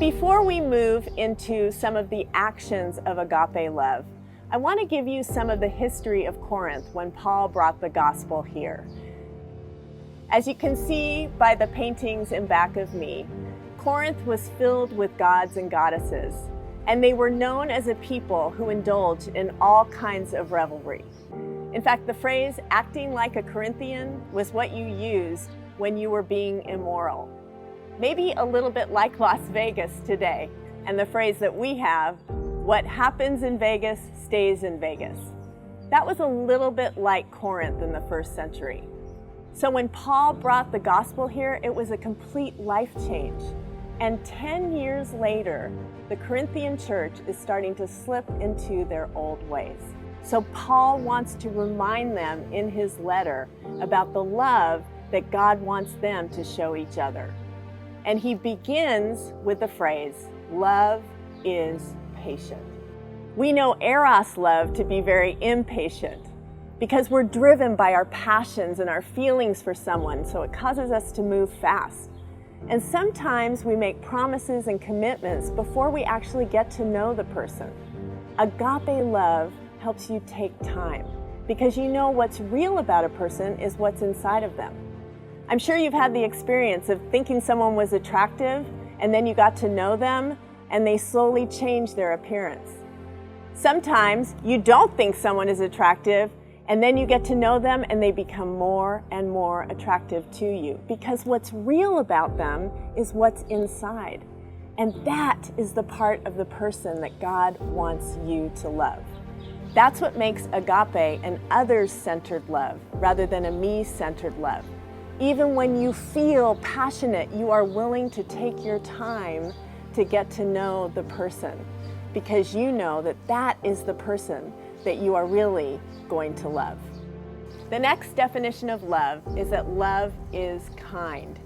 Before we move into some of the actions of agape love, I want to give you some of the history of Corinth when Paul brought the gospel here. As you can see by the paintings in back of me, Corinth was filled with gods and goddesses, and they were known as a people who indulged in all kinds of revelry. In fact, the phrase acting like a Corinthian was what you used when you were being immoral. Maybe a little bit like Las Vegas today, and the phrase that we have, what happens in Vegas stays in Vegas. That was a little bit like Corinth in the first century. So when Paul brought the gospel here, it was a complete life change. And 10 years later, the Corinthian church is starting to slip into their old ways. So Paul wants to remind them in his letter about the love that God wants them to show each other. And he begins with the phrase, love is patient. We know eros love to be very impatient because we're driven by our passions and our feelings for someone, so it causes us to move fast. And sometimes we make promises and commitments before we actually get to know the person. Agape love helps you take time because you know what's real about a person is what's inside of them. I'm sure you've had the experience of thinking someone was attractive and then you got to know them and they slowly change their appearance. Sometimes you don't think someone is attractive and then you get to know them and they become more and more attractive to you because what's real about them is what's inside. And that is the part of the person that God wants you to love. That's what makes agape an others-centered love rather than a me-centered love. Even when you feel passionate, you are willing to take your time to get to know the person because you know that that is the person that you are really going to love. The next definition of love is that love is kind.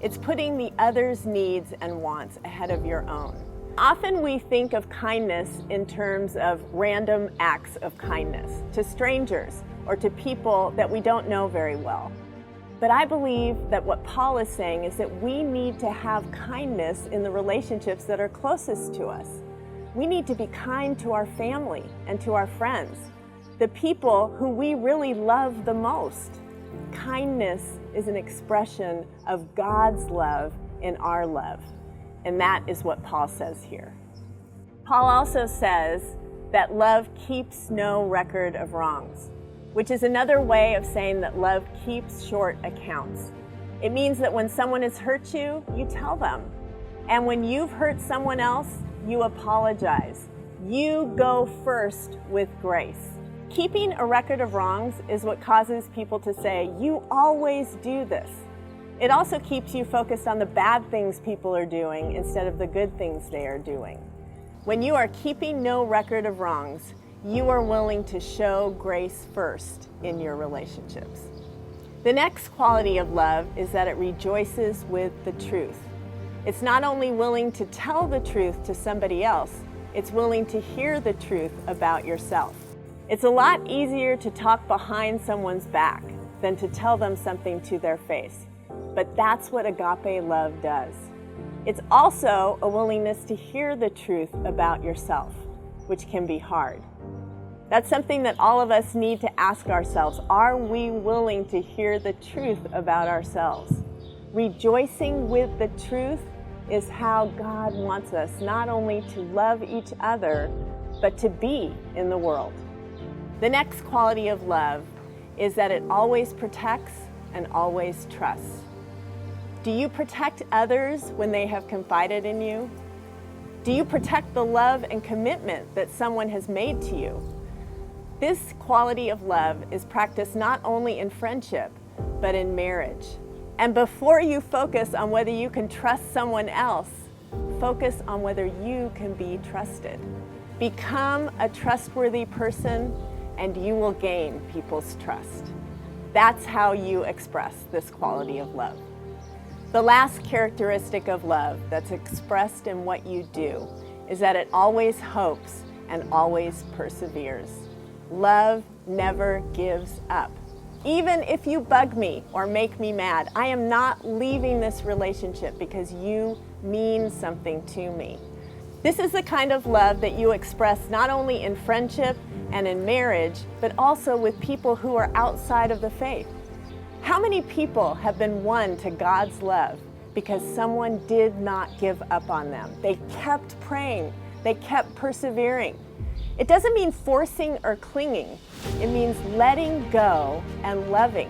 It's putting the other's needs and wants ahead of your own. Often we think of kindness in terms of random acts of kindness to strangers or to people that we don't know very well. But I believe that what Paul is saying is that we need to have kindness in the relationships that are closest to us. We need to be kind to our family and to our friends, the people who we really love the most. Kindness is an expression of God's love in our love, and that is what Paul says here. Paul also says that love keeps no record of wrongs, which is another way of saying that love keeps short accounts. It means that when someone has hurt you, you tell them. And when you've hurt someone else, you apologize. You go first with grace. Keeping a record of wrongs is what causes people to say, you always do this. It also keeps you focused on the bad things people are doing instead of the good things they are doing. When you are keeping no record of wrongs, you are willing to show grace first in your relationships. The next quality of love is that it rejoices with the truth. It's not only willing to tell the truth to somebody else, it's willing to hear the truth about yourself. It's a lot easier to talk behind someone's back than to tell them something to their face. But that's what agape love does. It's also a willingness to hear the truth about yourself, which can be hard. That's something that all of us need to ask ourselves. Are we willing to hear the truth about ourselves? Rejoicing with the truth is how God wants us not only to love each other, but to be in the world. The next quality of love is that it always protects and always trusts. Do you protect others when they have confided in you? Do you protect the love and commitment that someone has made to you? This quality of love is practiced not only in friendship, but in marriage. And before you focus on whether you can trust someone else, focus on whether you can be trusted. Become a trustworthy person and you will gain people's trust. That's how you express this quality of love. The last characteristic of love that's expressed in what you do is that it always hopes and always perseveres. Love never gives up. Even if you bug me or make me mad, I am not leaving this relationship because you means something to me. This is the kind of love that you express not only in friendship and in marriage, but also with people who are outside of the faith. How many people have been won to God's love because someone did not give up on them? They kept praying. They kept persevering. It doesn't mean forcing or clinging. It means letting go and loving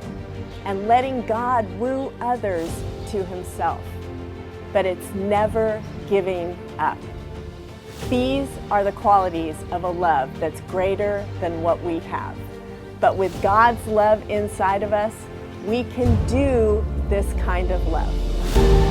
and letting God woo others to Himself. But it's never giving up. These are the qualities of a love that's greater than what we have. But with God's love inside of us, we can do this kind of love.